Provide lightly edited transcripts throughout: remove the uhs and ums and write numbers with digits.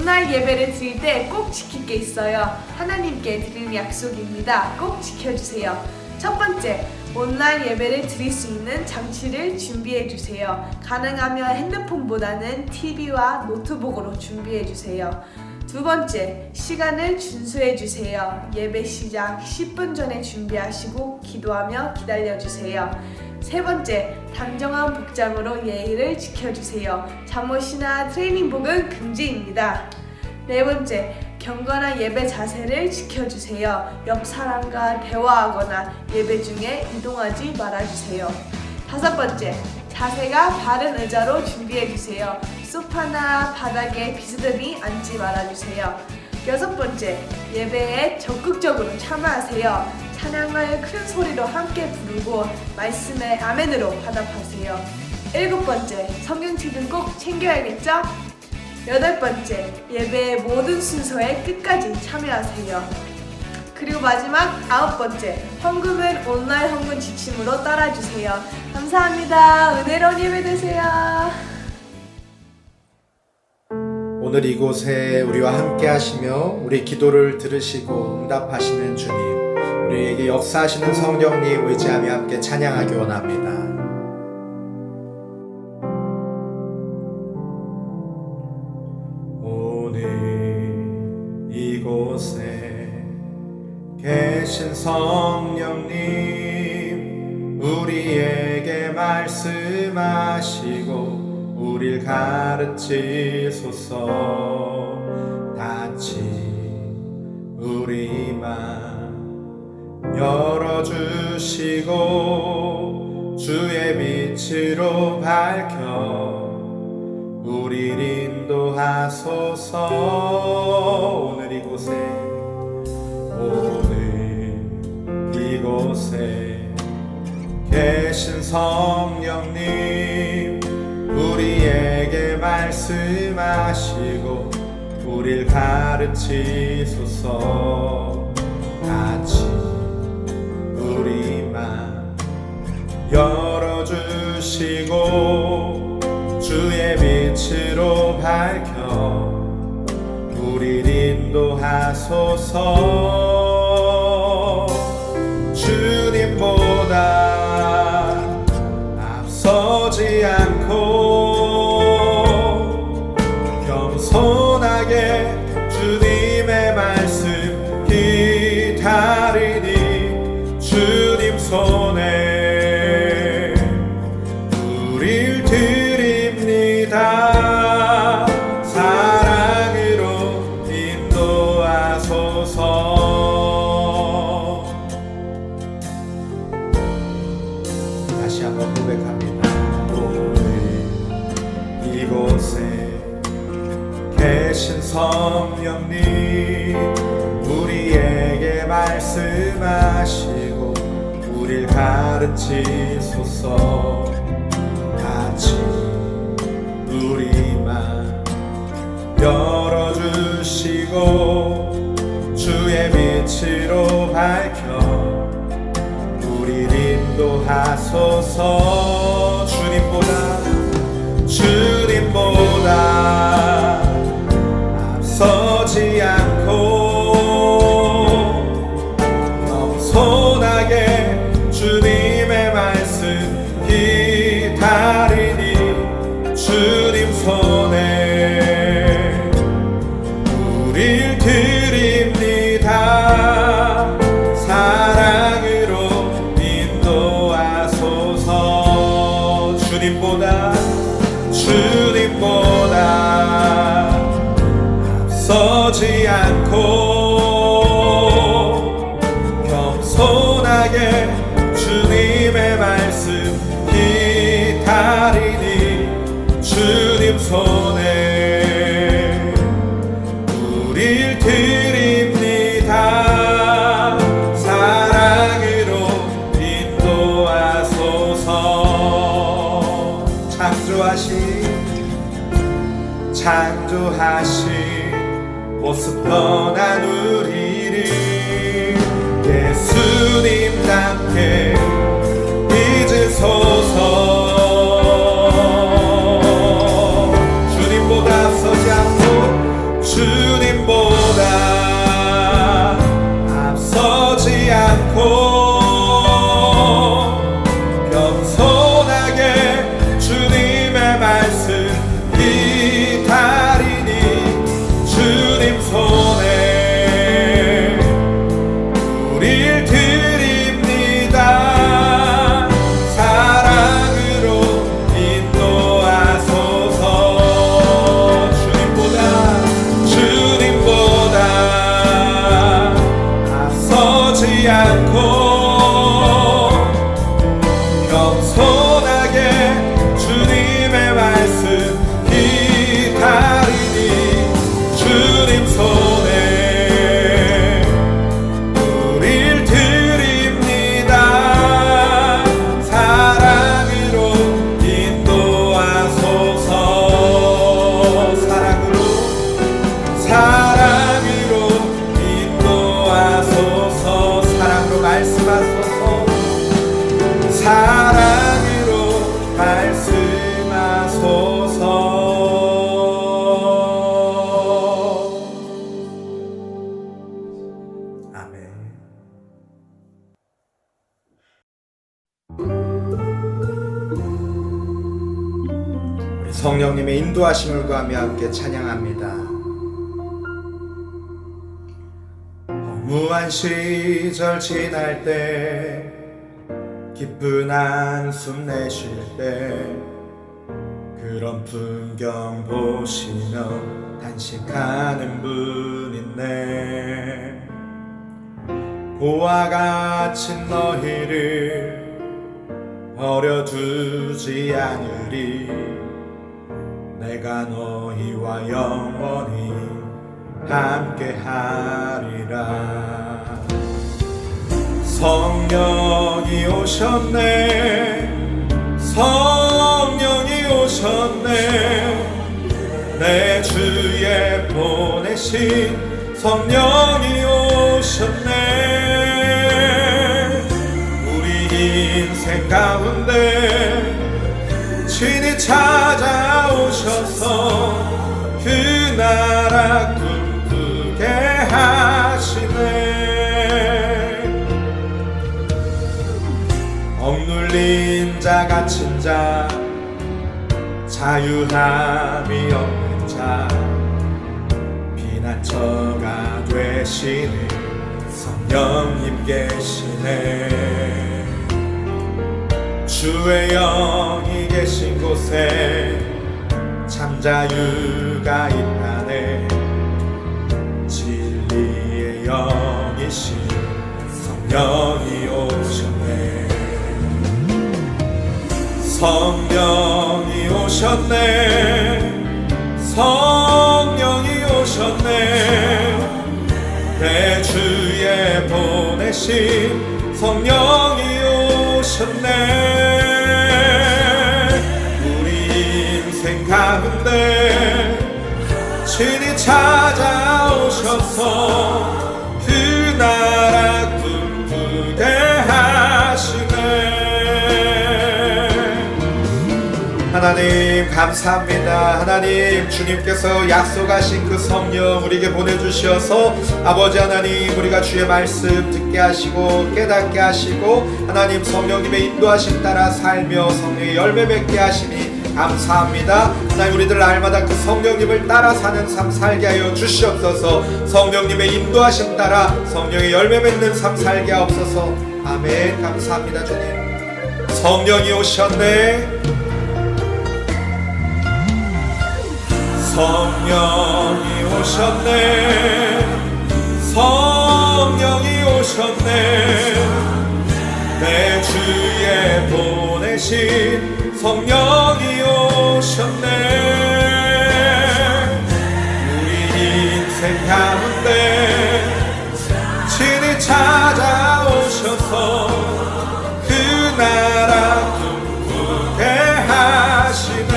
온라인 예배를 드릴 때 꼭 지킬 게 있어요. 하나님께 드리는 약속입니다. 꼭 지켜주세요. 첫 번째, 온라인 예배를 드릴 수 있는 장치를 준비해 주세요. 가능하면 핸드폰보다는 TV와 노트북으로 준비해 주세요. 두 번째, 시간을 준수해 주세요. 예배 시작 10분 전에 준비하시고 기도하며 기다려 주세요. 세 번째, 단정한 복장으로 예의를 지켜주세요. 잠옷이나 트레이닝복은 금지입니다. 네 번째, 경건한 예배 자세를 지켜주세요. 옆 사람과 대화하거나 예배 중에 이동하지 말아주세요. 다섯 번째, 자세가 바른 의자로 준비해주세요. 소파나 바닥에 비스듬히 앉지 말아주세요. 여섯 번째, 예배에 적극적으로 참여하세요. 찬양을 큰 소리로 함께 부르고 말씀에 아멘으로 화답하세요. 일곱 번째, 성경책은 꼭 챙겨야겠죠? 여덟 번째, 예배의 모든 순서에 끝까지 참여하세요. 그리고 마지막 아홉 번째, 헌금은 온라인 헌금 지침으로 따라주세요. 감사합니다. 은혜로운 예배 되세요. 오늘 이곳에 우리와 함께 하시며 우리 기도를 들으시고 응답하시는 주님, 우리에게 역사하시는 성령님 의지하며 함께 찬양하기 원합니다. 오늘 이곳에 계신 성령님, 우리에게 말씀하시고 우릴 가르치소서. 닫힌 우리 맘 열어주시고 주의 빛으로 밝혀 우릴 인도하소서. 오늘 이곳에 계신 성령님, 우리에게 말씀하시고 우릴 가르치소서. 닫힌 우리 맘 열어주시고 주의 빛으로 밝혀 우릴 인도하소서. 주님보다 앞서지 않고 겸손하게 주님의 말씀 기다리니 주님 손에 우릴 드립니다. 사랑으로 인도하소서. 다시 한번 고백합니다. 오늘 이곳에 계신 성령님, 우리에게 말씀하시고 우릴 가르치소서. 닫힌 우리 맘 열어주시고 주의 빛으로 밝혀 우릴 인도하소서. 주님보다 앞서지 않고 겸손하게 주님의 말씀 기다리니 주님 손에 우릴 드립니다. 사랑으로 인도하소서. 주님보다 앞서지 않고 겸손하게 주님의 말씀 기다리니 주님 손에 우릴 드립니다. 사랑으로 인도하소서. 창조하신 모습 변한 우리를 예수님답게 잊으소서. 주님보다 앞서지 않고 성령님의 인도하심을 구하며 함께 찬양합니다. 허무한 시절 지날 때, 깊은 한숨 내쉴 때, 그런 풍경 보시며 단식하는 분 있네. 고와 갇힌 너희를 버려두지 않으리. 내가 너희와 영원히 함께하리라. 성령이 오셨네, 성령이 오셨네, 내 주에 보내신 성령이 오셨네. 우리 인생 가운데 친히 찾아오셔서 그 나라 꿈꾸게 하시네. 억눌린 자 갇힌 자, 자유함이 없는 자, 피난처가 되시는 성령님 계시네. 주의 영이 계신 곳에 참 자유가 있다네. 진리의 영이신 성령이 오셨네. 성령이 오셨네, 성령이 오셨네, 내 주에 보내신 성령이 오셨네. 우리 인생 가운데 친히 찾아오셔서 그 나라 꿈꾸게 하시네. 하나님 감사합니다. 하나님, 주님께서 약속하신 그 성령 우리에게 보내주셔서 아버지 하나님, 우리가 주의 말씀 듣게 하시고 깨닫게 하시고 하나님 성령님의 인도하심 따라 살며 성령의 열매 맺게 하시니 감사합니다. 하나님, 우리들 날마다 그 성령님을 따라 사는 삶 살게 하여 주시옵소서. 성령님의 인도하심 따라 성령의 열매 맺는 삶 살게 하옵소서. 아멘. 감사합니다. 주님, 성령이 오셨네, 성령이 오셨네, 성령이 오셨네, 내 주에 보내신 성령이 오셨네. 우리 인생 가운데 친히 찾아오셔서 그 나라 꿈꾸게 하시네.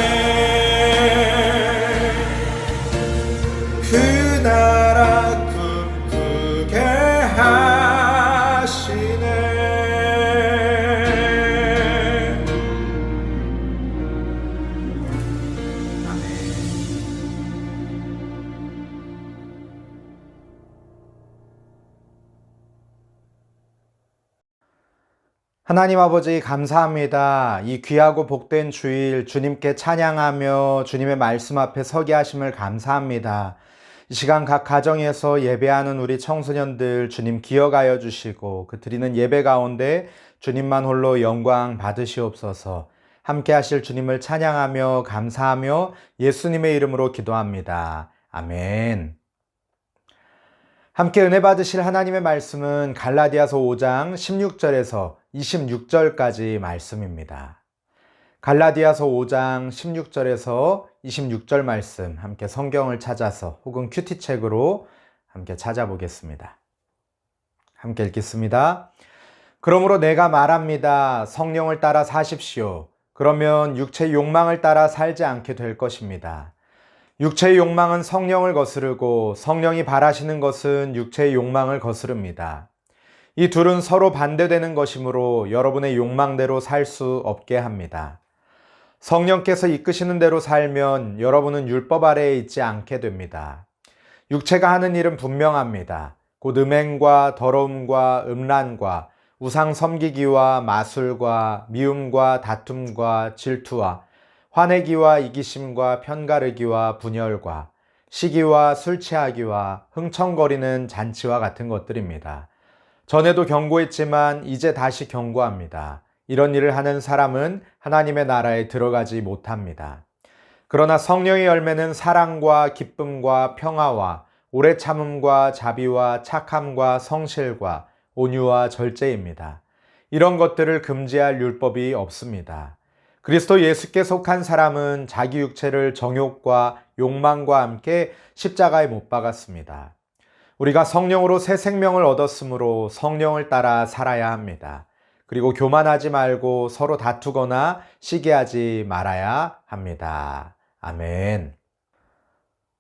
그 나라 꿈꾸게 하시네. 아멘. 하나님 아버지 감사합니다. 이 귀하고 복된 주일 주님께 찬양하며 주님의 말씀 앞에 서게 하심을 감사합니다. 이 시간 각 가정에서 예배하는 우리 청소년들 주님 기억하여 주시고 그 드리는 예배 가운데 주님만 홀로 영광 받으시옵소서. 함께 하실 주님을 찬양하며 감사하며 예수님의 이름으로 기도합니다. 아멘. 함께 은혜 받으실 하나님의 말씀은 갈라디아서 5장 16절에서 26절까지 말씀입니다. 갈라디아서 5장 16절에서 26절 말씀 함께 성경을 찾아서 혹은 큐티책으로 함께 찾아보겠습니다. 함께 읽겠습니다. 그러므로 내가 말합니다. 성령을 따라 사십시오. 그러면 육체의 욕망을 따라 살지 않게 될 것입니다. 육체의 욕망은 성령을 거스르고 성령이 바라시는 것은 육체의 욕망을 거스릅니다. 이 둘은 서로 반대되는 것이므로 여러분의 욕망대로 살 수 없게 합니다. 성령께서 이끄시는 대로 살면 여러분은 율법 아래에 있지 않게 됩니다. 육체가 하는 일은 분명합니다. 곧 음행과 더러움과 음란과 우상 섬기기와 마술과 미움과 다툼과 질투와 화내기와 이기심과 편가르기와 분열과 시기와 술 취하기와 흥청거리는 잔치와 같은 것들입니다. 전에도 경고했지만 이제 다시 경고합니다. 이런 일을 하는 사람은 하나님의 나라에 들어가지 못합니다. 그러나 성령의 열매는 사랑과 기쁨과 평화와 오래 참음과 자비와 착함과 성실과 온유와 절제입니다. 이런 것들을 금지할 율법이 없습니다. 그리스도 예수께 속한 사람은 자기 육체를 정욕과 욕망과 함께 십자가에 못 박았습니다. 우리가 성령으로 새 생명을 얻었으므로 성령을 따라 살아야 합니다. 그리고 교만하지 말고 서로 다투거나 시기하지 말아야 합니다. 아멘.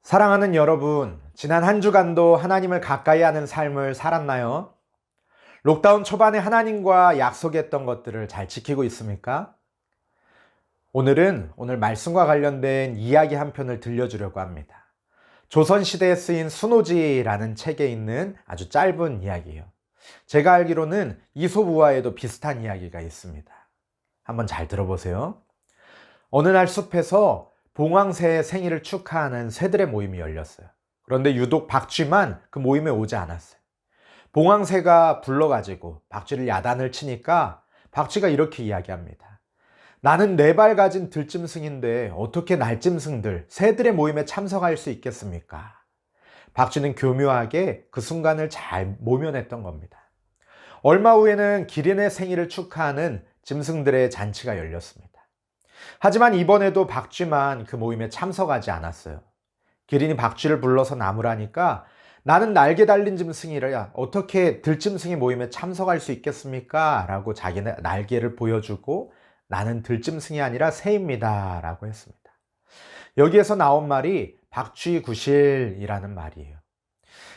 사랑하는 여러분, 지난 한 주간도 하나님을 가까이 하는 삶을 살았나요? 록다운 초반에 하나님과 약속했던 것들을 잘 지키고 있습니까? 오늘 말씀과 관련된 이야기 한 편을 들려주려고 합니다. 조선시대에 쓰인 순오지라는 책에 있는 아주 짧은 이야기예요. 제가 알기로는 이솝우화에도 비슷한 이야기가 있습니다. 한번 잘 들어보세요. 어느 날 숲에서 봉황새의 생일을 축하하는 새들의 모임이 열렸어요. 그런데 유독 박쥐만 그 모임에 오지 않았어요. 봉황새가 불러가지고 박쥐를 야단을 치니까 박쥐가 이렇게 이야기합니다. 나는 4발 가진 들짐승인데 어떻게 날짐승들, 새들의 모임에 참석할 수 있겠습니까? 박쥐는 교묘하게 그 순간을 잘 모면했던 겁니다. 얼마 후에는 기린의 생일을 축하하는 짐승들의 잔치가 열렸습니다. 하지만 이번에도 박쥐만 그 모임에 참석하지 않았어요. 기린이 박쥐를 불러서 나무라니까 나는 날개 달린 짐승이라 어떻게 들짐승의 모임에 참석할 수 있겠습니까? 라고 자기 날개를 보여주고 나는 들짐승이 아니라 새입니다. 라고 했습니다. 여기에서 나온 말이 박쥐구실이라는 말이에요.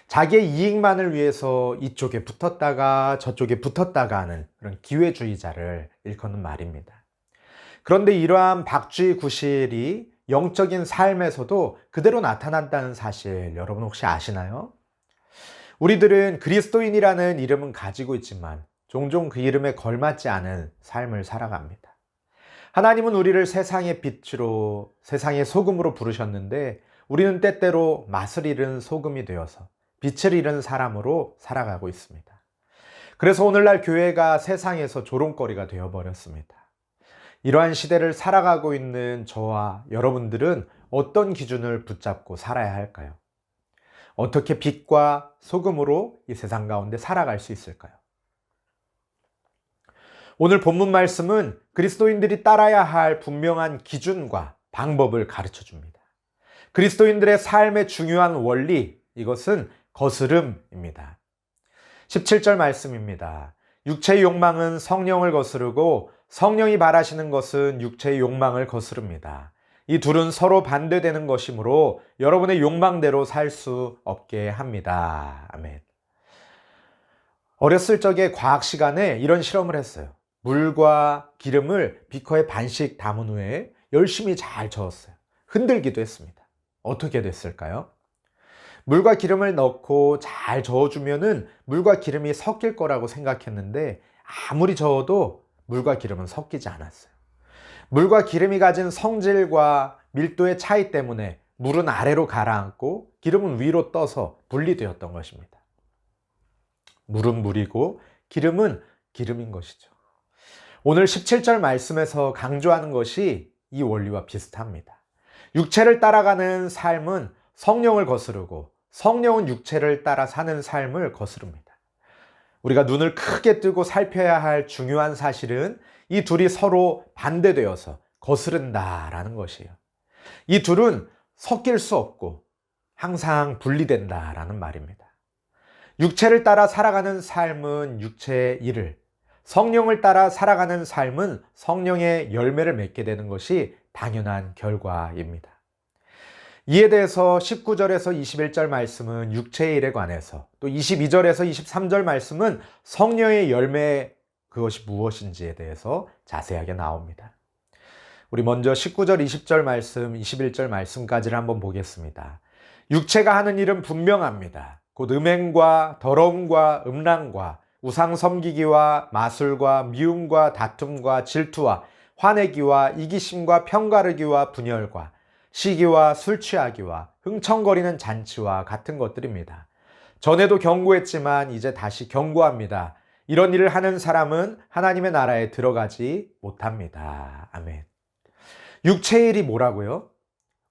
자기의 이익만을 위해서 이쪽에 붙었다가 저쪽에 붙었다가 하는 그런 기회주의자를 일컫는 말입니다. 그런데 이러한 박쥐구실이 영적인 삶에서도 그대로 나타난다는 사실 여러분 혹시 아시나요? 우리들은 그리스도인이라는 이름은 가지고 있지만 종종 그 이름에 걸맞지 않은 삶을 살아갑니다. 하나님은 우리를 세상의 빛으로, 세상의 소금으로 부르셨는데 우리는 때때로 맛을 잃은 소금이 되어서 빛을 잃은 사람으로 살아가고 있습니다. 그래서 오늘날 교회가 세상에서 조롱거리가 되어버렸습니다. 이러한 시대를 살아가고 있는 저와 여러분들은 어떤 기준을 붙잡고 살아야 할까요? 어떻게 빛과 소금으로 이 세상 가운데 살아갈 수 있을까요? 오늘 본문 말씀은 그리스도인들이 따라야 할 분명한 기준과 방법을 가르쳐 줍니다. 그리스도인들의 삶의 중요한 원리, 이것은 거스름입니다. 17절 말씀입니다. 육체의 욕망은 성령을 거스르고 성령이 바라시는 것은 육체의 욕망을 거스릅니다. 이 둘은 서로 반대되는 것이므로 여러분의 욕망대로 살 수 없게 합니다. 아멘. 어렸을 적에 과학 시간에 이런 실험을 했어요. 물과 기름을 비커에 반씩 담은 후에 열심히 잘 저었어요. 흔들기도 했습니다. 어떻게 됐을까요? 물과 기름을 넣고 잘 저어주면은 물과 기름이 섞일 거라고 생각했는데 아무리 저어도 물과 기름은 섞이지 않았어요. 물과 기름이 가진 성질과 밀도의 차이 때문에 물은 아래로 가라앉고 기름은 위로 떠서 분리되었던 것입니다. 물은 물이고 기름은 기름인 것이죠. 오늘 17절 말씀에서 강조하는 것이 이 원리와 비슷합니다. 육체를 따라가는 삶은 성령을 거스르고 성령은 육체를 따라 사는 삶을 거스릅니다. 우리가 눈을 크게 뜨고 살펴야 할 중요한 사실은 이 둘이 서로 반대되어서 거스른다라는 것이에요. 이 둘은 섞일 수 없고 항상 분리된다라는 말입니다. 육체를 따라 살아가는 삶은 육체의 일을, 성령을 따라 살아가는 삶은 성령의 열매를 맺게 되는 것이 당연한 결과입니다. 이에 대해서 19절에서 21절 말씀은 육체의 일에 관해서, 또 22절에서 23절 말씀은 성령의 열매, 그것이 무엇인지에 대해서 자세하게 나옵니다. 우리 먼저 19절, 20절 말씀, 21절 말씀까지를 한번 보겠습니다. 육체가 하는 일은 분명합니다. 곧 음행과 더러움과 음란과 우상 섬기기와 마술과 미움과 다툼과 질투와 화내기와 이기심과 편가르기와 분열과 시기와 술 취하기와 흥청거리는 잔치와 같은 것들입니다. 전에도 경고했지만 이제 다시 경고합니다. 이런 일을 하는 사람은 하나님의 나라에 들어가지 못합니다. 아멘. 육체의 일이 뭐라고요?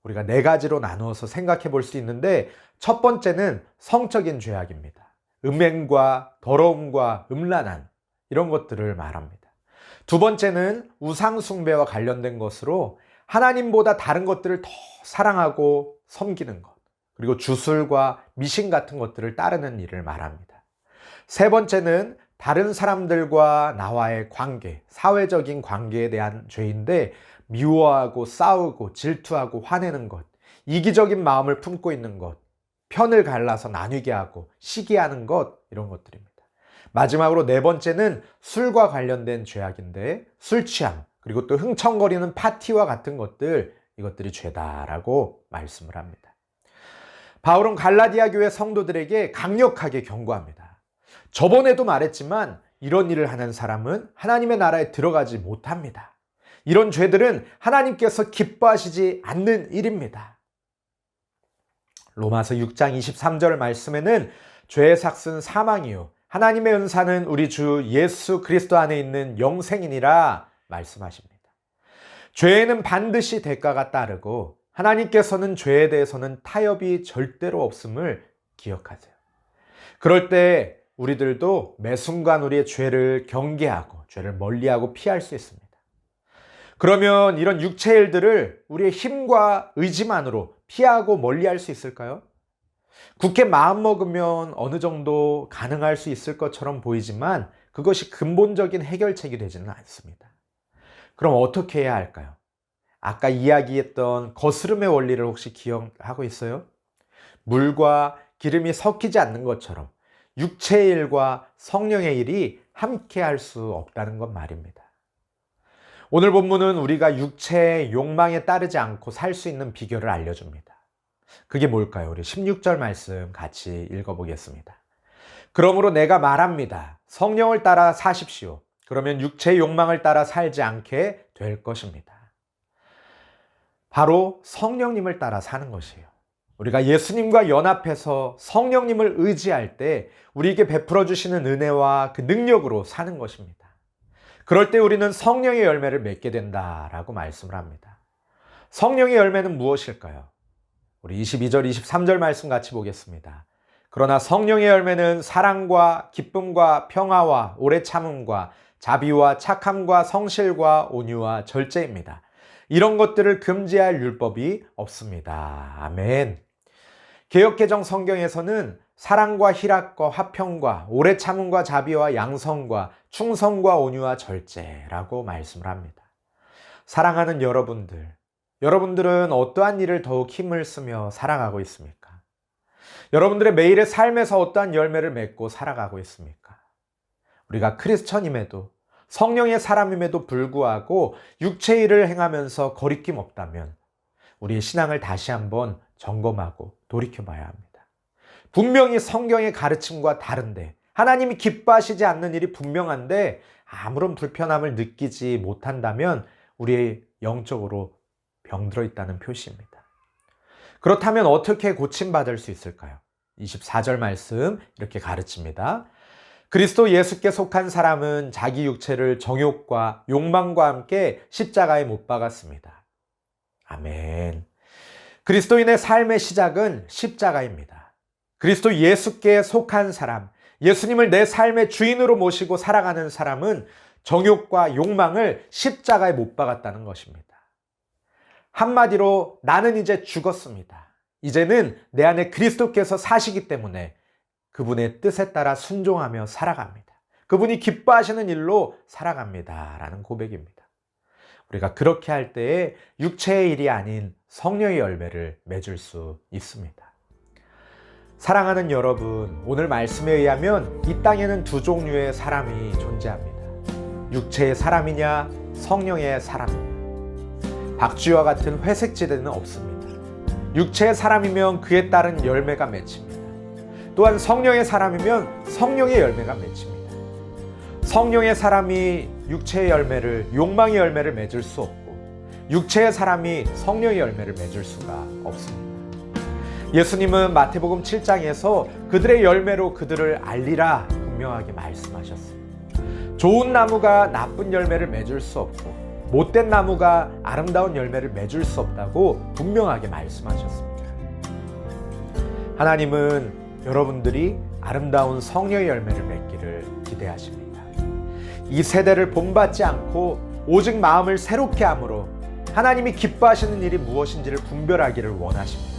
우리가 네 가지로 나누어서 생각해 볼 수 있는데, 첫 번째는 성적인 죄악입니다. 음행과 더러움과 음란한 이런 것들을 말합니다. 두 번째는 우상 숭배와 관련된 것으로 하나님보다 다른 것들을 더 사랑하고 섬기는 것, 그리고 주술과 미신 같은 것들을 따르는 일을 말합니다. 세 번째는 다른 사람들과 나와의 관계, 사회적인 관계에 대한 죄인데, 미워하고 싸우고 질투하고 화내는 것, 이기적인 마음을 품고 있는 것, 편을 갈라서 나뉘게 하고 시기하는 것, 이런 것들입니다. 마지막으로 네 번째는 술과 관련된 죄악인데, 술 취함, 그리고 또 흥청거리는 파티와 같은 것들, 이것들이 죄다라고 말씀을 합니다. 바울은 갈라디아 교회 성도들에게 강력하게 경고합니다. 저번에도 말했지만 이런 일을 하는 사람은 하나님의 나라에 들어가지 못합니다. 이런 죄들은 하나님께서 기뻐하시지 않는 일입니다. 로마서 6장 23절 말씀에는 죄의 삭은 사망이요 하나님의 은사는 우리 주 예수 그리스도 안에 있는 영생이니라 말씀하십니다. 죄에는 반드시 대가가 따르고 하나님께서는 죄에 대해서는 타협이 절대로 없음을 기억하세요. 그럴 때 우리들도 매 순간 우리의 죄를 경계하고 죄를 멀리하고 피할 수 있습니다. 그러면 이런 육체의 일들을 우리의 힘과 의지만으로 피하고 멀리할 수 있을까요? 굳게 마음먹으면 어느 정도 가능할 수 있을 것처럼 보이지만 그것이 근본적인 해결책이 되지는 않습니다. 그럼 어떻게 해야 할까요? 아까 이야기했던 거스름의 원리를 혹시 기억하고 있어요? 물과 기름이 섞이지 않는 것처럼 육체의 일과 성령의 일이 함께 할 수 없다는 것 말입니다. 오늘 본문은 우리가 육체의 욕망에 따르지 않고 살 수 있는 비결을 알려줍니다. 그게 뭘까요? 우리 16절 말씀 같이 읽어보겠습니다. 그러므로 내가 말합니다. 성령을 따라 사십시오. 그러면 육체의 욕망을 따라 살지 않게 될 것입니다. 바로 성령님을 따라 사는 것이에요. 우리가 예수님과 연합해서 성령님을 의지할 때 우리에게 베풀어 주시는 은혜와 그 능력으로 사는 것입니다. 그럴 때 우리는 성령의 열매를 맺게 된다라고 말씀을 합니다. 성령의 열매는 무엇일까요? 우리 22절, 23절 말씀 같이 보겠습니다. 그러나 성령의 열매는 사랑과 기쁨과 평화와 오래 참음과 자비와 착함과 성실과 온유와 절제입니다. 이런 것들을 금지할 율법이 없습니다. 아멘. 개역개정 성경에서는 사랑과 희락과 화평과 오래 참음과 자비와 양성과 충성과 온유와 절제라고 말씀을 합니다. 사랑하는 여러분들은 어떠한 일을 더욱 힘을 쓰며 살아가고 있습니까? 여러분들의 매일의 삶에서 어떠한 열매를 맺고 살아가고 있습니까? 우리가 크리스천임에도 성령의 사람임에도 불구하고 육체의 일을 행하면서 거리낌 없다면 우리의 신앙을 다시 한번 점검하고 돌이켜봐야 합니다. 분명히 성경의 가르침과 다른데 하나님이 기뻐하시지 않는 일이 분명한데 아무런 불편함을 느끼지 못한다면 우리의 영적으로 병들어 있다는 표시입니다. 그렇다면 어떻게 고침받을 수 있을까요? 24절 말씀 이렇게 가르칩니다. 그리스도 예수께 속한 사람은 자기 육체를 정욕과 욕망과 함께 십자가에 못 박았습니다. 아멘. 그리스도인의 삶의 시작은 십자가입니다. 그리스도 예수께 속한 사람, 예수님을 내 삶의 주인으로 모시고 살아가는 사람은 정욕과 욕망을 십자가에 못 박았다는 것입니다. 한마디로 나는 이제 죽었습니다. 이제는 내 안에 그리스도께서 사시기 때문에 그분의 뜻에 따라 순종하며 살아갑니다. 그분이 기뻐하시는 일로 살아갑니다. 라는 고백입니다. 우리가 그렇게 할 때에 육체의 일이 아닌 성령의 열매를 맺을 수 있습니다. 사랑하는 여러분, 오늘 말씀에 의하면 이 땅에는 두 종류의 사람이 존재합니다. 육체의 사람이냐, 성령의 사람이냐. 박쥐와 같은 회색지대는 없습니다. 육체의 사람이면 그에 따른 열매가 맺힙니다. 또한 성령의 사람이면 성령의 열매가 맺힙니다. 성령의 사람이 육체의 열매를, 욕망의 열매를 맺을 수 없고 육체의 사람이 성령의 열매를 맺을 수가 없습니다. 예수님은 마태복음 7장에서 그들의 열매로 그들을 알리라 분명하게 말씀하셨습니다. 좋은 나무가 나쁜 열매를 맺을 수 없고 못된 나무가 아름다운 열매를 맺을 수 없다고 분명하게 말씀하셨습니다. 하나님은 여러분들이 아름다운 성령의 열매를 맺기를 기대하십니다. 이 세대를 본받지 않고 오직 마음을 새롭게 함으로 하나님이 기뻐하시는 일이 무엇인지를 분별하기를 원하십니다.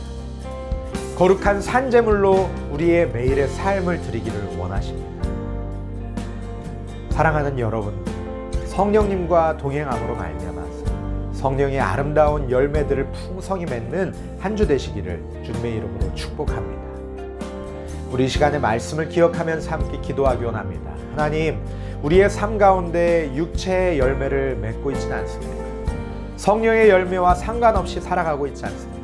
거룩한 산제물로 우리의 매일의 삶을 드리기를 원하십니다. 사랑하는 여러분들, 성령님과 동행함으로 말미암아서 성령의 아름다운 열매들을 풍성히 맺는 한 주 되시기를 주님의 이름으로 축복합니다. 우리 이 시간에 말씀을 기억하면서 함께 기도하기 원합니다. 하나님, 우리의 삶 가운데 육체의 열매를 맺고 있지는 않습니까? 성령의 열매와 상관없이 살아가고 있지 않습니까?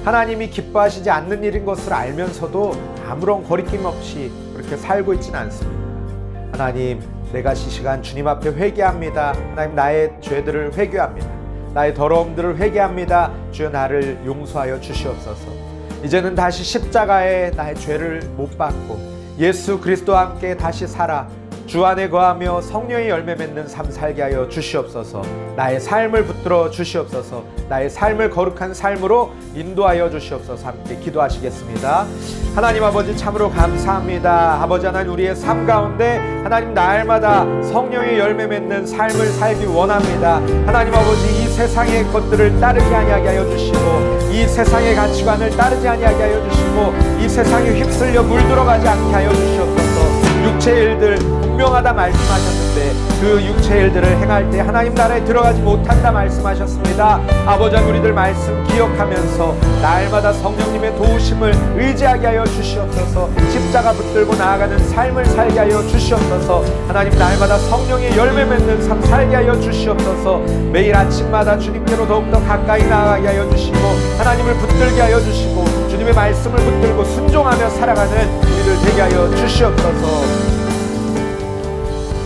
하나님이 기뻐하시지 않는 일인 것을 알면서도 아무런 거리낌 없이 그렇게 살고 있지는 않습니다. 하나님, 내가 이 시간 주님 앞에 회개합니다. 하나님, 나의 죄들을 회개합니다. 나의 더러움들을 회개합니다. 주여, 나를 용서하여 주시옵소서. 이제는 다시 십자가에 나의 죄를 못 받고 예수 그리스도와 함께 다시 살아 주 안에 거하며 성령의 열매 맺는 삶 살게 하여 주시옵소서. 나의 삶을 붙들어 주시옵소서. 나의 삶을 거룩한 삶으로 인도하여 주시옵소서. 함께 기도하시겠습니다. 하나님 아버지, 참으로 감사합니다. 아버지 하나님, 우리의 삶 가운데 하나님 날마다 성령의 열매 맺는 삶을 살기 원합니다. 하나님 아버지, 이 세상의 것들을 따르지 아니하게 하여 주시고 이 세상의 가치관을 따르지 아니하게 하여 주시고 이 세상에 휩쓸려 물들어가지 않게 하여 주시옵소서. 육체의 일들 분명하다 말씀하셨는데 그 육체의 일들을 행할 때 하나님 나라에 들어가지 못한다 말씀하셨습니다. 아버지, 우리들 말씀 기억하면서 날마다 성령님의 도우심을 의지하게 하여 주시옵소서. 십자가 붙들고 나아가는 삶을 살게 하여 주시옵소서. 하나님, 날마다 성령의 열매 맺는 삶 살게 하여 주시옵소서. 매일 아침마다 주님께로 더욱더 가까이 나아가게 하여 주시고 하나님을 붙들게 하여 주시고 주님의 말씀을 붙들고 순종하며 살아가는 우리들 되게 하여 주시옵소서.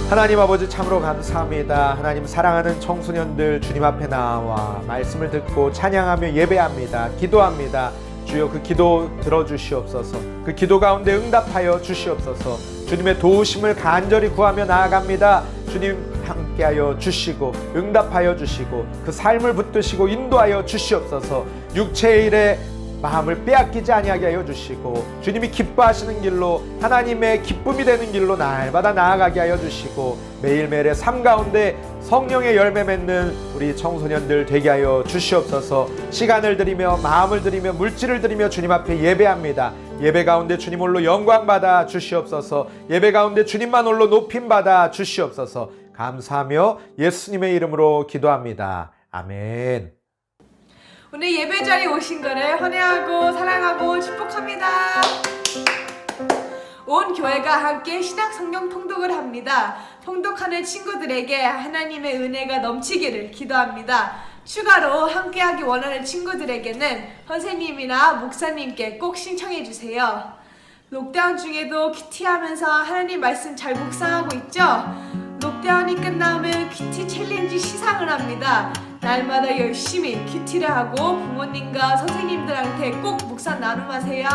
하나님 아버지, 참으로 감사합니다. 하나님, 사랑하는 청소년들 주님 앞에 나와 말씀을 듣고 찬양하며 예배합니다. 기도합니다. 주여, 그 기도 들어주시옵소서. 그 기도 가운데 응답하여 주시옵소서. 주님의 도우심을 간절히 구하며 나아갑니다. 주님 함께하여 주시고 응답하여 주시고 그 삶을 붙드시고 인도하여 주시옵소서. 육체의 일에 마음을 빼앗기지 아니하게 하여 주시고 주님이 기뻐하시는 길로, 하나님의 기쁨이 되는 길로 날마다 나아가게 하여 주시고 매일매일의 삶 가운데 성령의 열매 맺는 우리 청소년들 되게 하여 주시옵소서. 시간을 드리며 마음을 드리며 물질을 드리며 주님 앞에 예배합니다. 예배 가운데 주님 홀로 영광 받아 주시옵소서. 예배 가운데 주님만 홀로 높임 받아 주시옵소서. 감사하며 예수님의 이름으로 기도합니다. 아멘. 오늘 예배 자리에 오신 거를 환영하고 사랑하고 축복합니다. 온 교회가 함께 신약 성경 통독을 합니다. 통독하는 친구들에게 하나님의 은혜가 넘치기를 기도합니다. 추가로 함께하기 원하는 친구들에게는 선생님이나 목사님께 꼭 신청해 주세요. 록다운 중에도 큐티하면서 하나님 말씀 잘 묵상하고 있죠? 록다운이 끝나면 큐티 챌린지 시상을 합니다. 날마다 열심히 큐티를 하고 부모님과 선생님들한테 꼭 묵상 나눔하세요.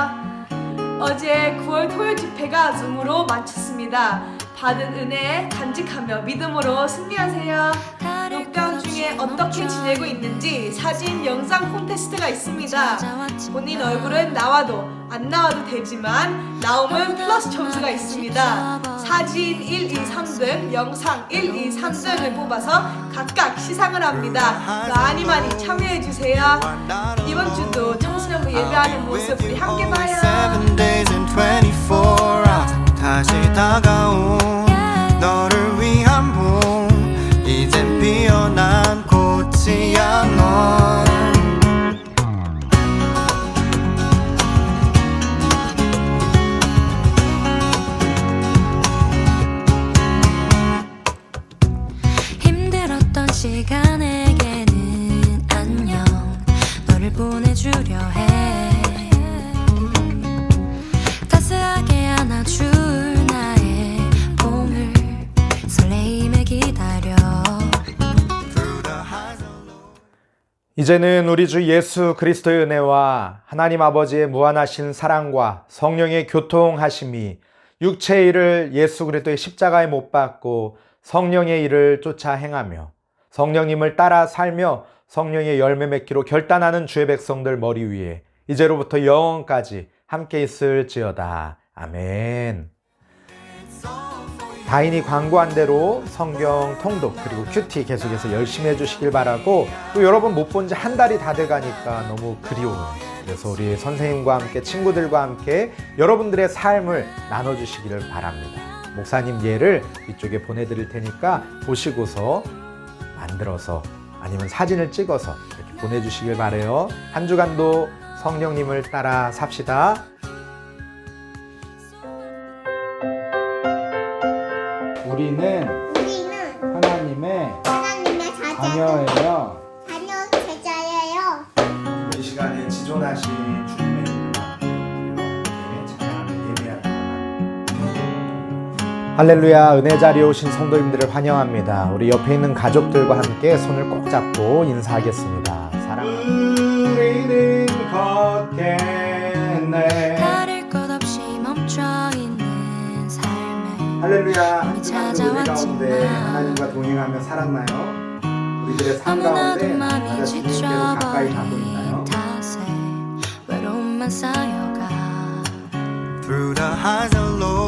어제 9월 토요 집회가 줌으로 마쳤습니다. 받은 은혜에 간직하며 믿음으로 승리하세요. 록다운 중에 어떻게 지내고 있는지 사진, 영상 콘테스트가 있습니다. 본인 얼굴은 나와도 안 나와도 되지만 나오면 플러스 점수가 있습니다. 사진 1, 2, 3등, 영상 1, 2, 3등을 뽑아서 각각 시상을 합니다. 많이 많이 참여해주세요. 이번 주도 청소년부 예배하는 모습 우리 함께 봐요. 다시 다가온 너를 위한 봄, 이젠 피어난 꽃이야 넌. 힘들었던 시간에게는 안녕 너를 보내주려 해. 따스하게 안아줄 나의 이제는 우리 주 예수 그리스도의 은혜와 하나님 아버지의 무한하신 사랑과 성령의 교통하심이 육체의 일을 예수 그리스도의 십자가에 못 박고 성령의 일을 쫓아 행하며 성령님을 따라 살며 성령의 열매 맺기로 결단하는 주의 백성들 머리 위에 이제로부터 영원까지 함께 있을지어다. 아멘. 다인이 광고한 대로 성경 통독 그리고 큐티 계속해서 열심히 해주시길 바라고, 또 여러분 못 본 지 한 달이 다 돼가니까 너무 그리워요. 그래서 우리 선생님과 함께 친구들과 함께 여러분들의 삶을 나눠주시기를 바랍니다. 목사님 예를 이쪽에 보내드릴 테니까 보시고서 만들어서 아니면 사진을 찍어서 이렇게 보내주시길 바라요. 한 주간도 성령님을 따라 삽시다. 우리는 하나님의 자녀예요. 자녀 제자예요. 이 시간에 지존하신 주님의 이름으로 찬양하며 예배합니다. 할렐루야. 은혜 자리에 오신 성도님들을 환영합니다. 우리 옆에 있는 가족들과 함께 손을 꼭 잡고 인사하겠습니다. 사랑합니다. 우리는 걷겠네. 다를 것 없이 멈춰있는 삶을 할렐루야. 한 주간도 은혜 가운데 찾아왔지만 하나님과 동행하며 살았나요? 우리들의 삶 가운데 너무나도 나가 많이 주님께서 가까이 가고 있나요? 지쳐버린 탓에 외로움만 쌓여가 Through the highs and lows